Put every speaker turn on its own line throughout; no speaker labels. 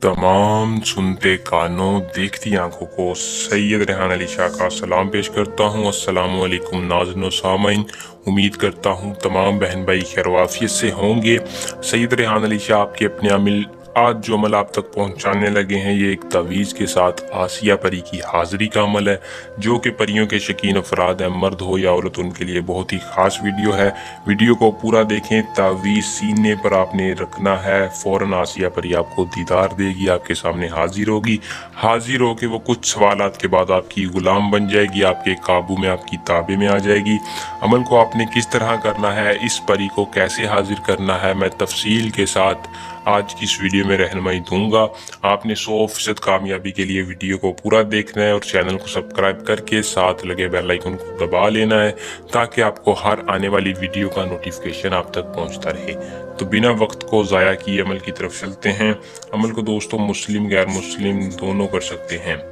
तमाम सुनते कानों देखती आंखों को सैयद रेहान अली शाह का सलाम पेश करता हूँ। अस्सलामु अलैकुम नाज़रीन सामीन, उम्मीद करता हूँ तमाम बहन भाई खैरवाफियत से होंगे। सैयद रेहान अली शाह आपके अपने अमिल आज जो अमल आप तक पहुंचाने लगे हैं, ये एक तवीज़ के साथ आसिया परी की हाज़िरी का अमल है, जो कि परियों के शकीन अफराद हैं, मर्द हो या औरत, उनके लिए बहुत ही ख़ास वीडियो है। वीडियो को पूरा देखें। तावीज़ सीने पर आपने रखना है, फ़ौरन आसिया परी आपको दीदार देगी, आपके सामने हाजिर होगी। हाजिर होकर वो कुछ सवालात के बाद आपकी ग़ुलाम बन जाएगी, आपके काबू में, आपकी ताबे में आ जाएगी। अमल को आपने किस तरह करना है, इस परी को कैसे हाजिर करना है, मैं तफसील के साथ आज की इस वीडियो में रहनुमाई दूंगा। आपने 100% कामयाबी के लिए वीडियो को पूरा देखना है और चैनल को सब्सक्राइब करके साथ लगे बेल आइकन को दबा लेना है, ताकि आपको हर आने वाली वीडियो का नोटिफिकेशन आप तक पहुंचता रहे। तो बिना वक्त को ज़ाया किए अमल की तरफ चलते हैं। अमल को दोस्तों मुस्लिम गैर मुस्लिम दोनों कर सकते हैं।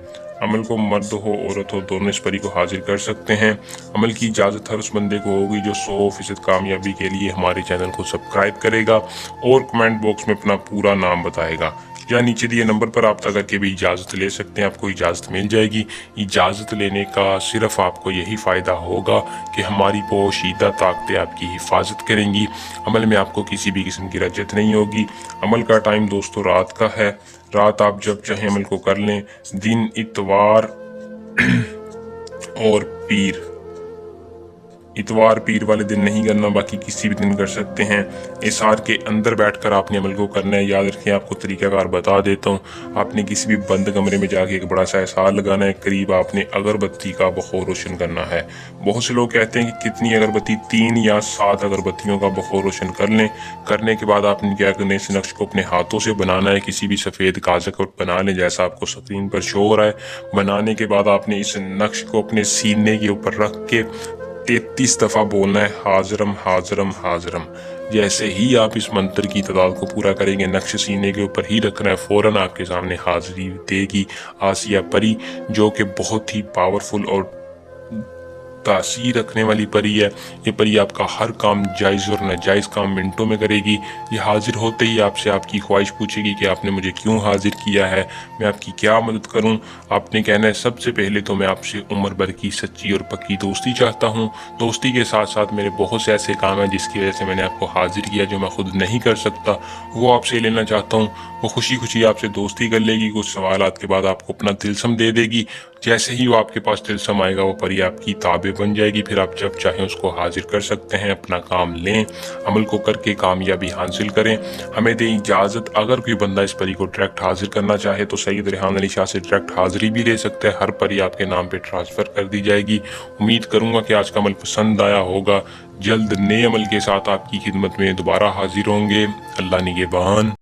अमल को मर्द हो औरत हो दोनों इस परी को हाजिर कर सकते हैं। अमल की इजाज़त हर उस बंदे को होगी जो 100% कामयाबी के लिए हमारे चैनल को सब्सक्राइब करेगा और कमेंट बॉक्स में अपना पूरा नाम बताएगा, या नीचे दिए नंबर पर रब्ता करके भी इजाज़त ले सकते हैं। आपको इजाज़त मिल जाएगी। इजाज़त लेने का सिर्फ आपको यही फ़ायदा होगा कि हमारी पोशीदा ताकतें आपकी हिफाजत करेंगी। अमल में आपको किसी भी किस्म की रजत नहीं होगी। अमल का टाइम दोस्तों रात का है। रात आप जब चाहें अमल को कर लें। दिन इतवार और पीर, इतवार पीर वाले दिन नहीं करना, बाकी किसी भी दिन कर सकते हैं। इसार के अंदर बैठकर आपने अमल को करना है। याद रखें, आपको तरीक़ाकार बता देता हूँ। आपने किसी भी बंद कमरे में जाके एक बड़ा सा इसार लगाना है। करीब आपने अगरबत्ती का बखोर रोशन करना है। बहुत से लोग कहते हैं कि कितनी अगरबत्ती, 3 या 7 अगरबत्तियों का बखोर रोशन कर लें। करने के बाद आपने क्या करना है, इस नक्श को अपने हाथों से बनाना है। किसी भी सफ़ेद कागज़ को बना लें जैसा आपको स्क्रीन पर शो हो रहा है। बनाने के बाद आपने इस नक्श को अपने सीने के ऊपर रख के 33 दफ़ा बोलना है, हाजरम हाजरम हाजरम। जैसे ही आप इस मंत्र की तादाद को पूरा करेंगे, नक्श सीने के ऊपर ही रखना है, फ़ौरन आपके सामने हाजिरी देगी आसिया परी, जो कि बहुत ही पावरफुल और तासीर रखने वाली परी है। ये परी आपका हर काम जायज़ और नाजायज़ काम मिनटों में करेगी। ये हाजिर होते ही आपसे आपकी ख्वाहिश पूछेगी कि आपने मुझे क्यों हाजिर किया है, मैं आपकी क्या मदद करूं। आपने कहना है, सबसे पहले तो मैं आपसे उम्र भर की सच्ची और पक्की दोस्ती चाहता हूं। दोस्ती के साथ साथ मेरे बहुत से ऐसे काम हैं जिसकी वजह से मैंने आपको हाजिर किया, जो मैं खुद नहीं कर सकता, वो आपसे लेना चाहता हूँ। वो खुशी खुशी आपसे दोस्ती कर लेगी। कुछ सवालात के बाद आपको अपना तिलस्म दे देगी। जैसे ही वो आपके पास तिलस्म आएगा, वो परी आपकी ताबे बन जाएगी। फिर आप जब चाहें उसको हाजिर कर सकते हैं। अपना काम लें, अमल को करके कामयाबी हासिल करें। हमें दें इजाज़त। अगर कोई बंदा इस परी को डायरेक्ट हाजिर करना चाहे तो सैयद रेहान अली शाह से डायरेक्ट हाजिरी भी ले सकता है। हर परी आपके नाम पे ट्रांसफ़र कर दी जाएगी। उम्मीद करूँगा कि आज का अमल पसंद आया होगा। जल्द नए अमल के साथ आपकी खिदमत में दोबारा हाजिर होंगे। अल्लाह निगहबान।